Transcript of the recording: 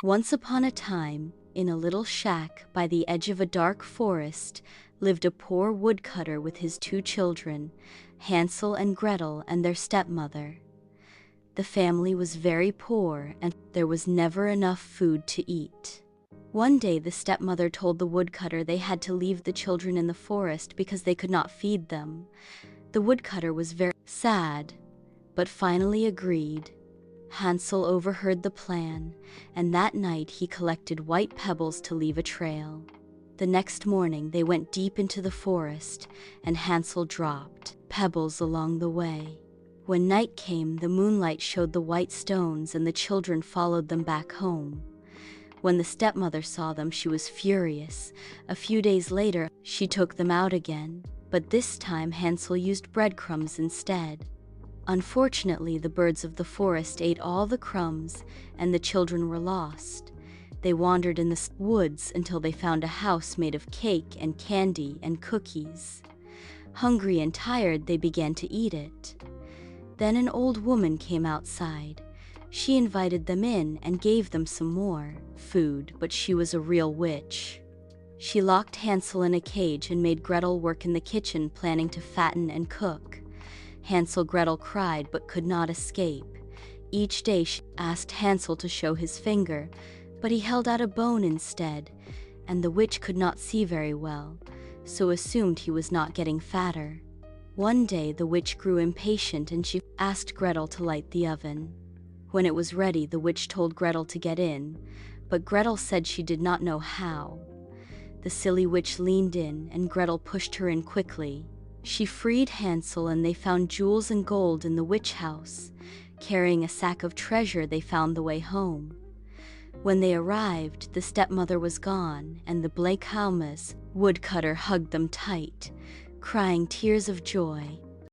Once upon a time, in a little shack by the edge of a dark forest, lived a poor woodcutter with his two children, Hansel and Gretel, and their stepmother. The family was very poor, and there was never enough food to eat. One day the stepmother told the woodcutter they had to leave the children in the forest because they could not feed them. The woodcutter was very sad, but finally agreed. Hansel overheard the plan, and that night he collected white pebbles to leave a trail. The next morning they went deep into the forest, and Hansel dropped pebbles along the way. When night came, the moonlight showed the white stones, and the children followed them back home. When the stepmother saw them, she was furious. A few days later, she took them out again, but this time Hansel used breadcrumbs instead. Unfortunately, the birds of the forest ate all the crumbs, and the children were lost. They wandered in the woods until they found a house made of cake and candy and cookies. Hungry and tired, they began to eat it. Then an old woman came outside. She invited them in and gave them some more food, but she was a real witch. She locked Hansel in a cage and made Gretel work in the kitchen, planning to fatten and cook. Gretel cried but could not escape. Each day she asked Hansel to show his finger, but he held out a bone instead, and the witch could not see very well, so assumed he was not getting fatter. One day the witch grew impatient and she asked Gretel to light the oven. When it was ready, the witch told Gretel to get in, but Gretel said she did not know how. The silly witch leaned in, and Gretel pushed her in quickly. She freed Hansel, and they found jewels and gold in the witch house. Carrying a sack of treasure, they found the way home. When they arrived, the stepmother was gone, and the Blekhalmes woodcutter hugged them tight, crying tears of joy.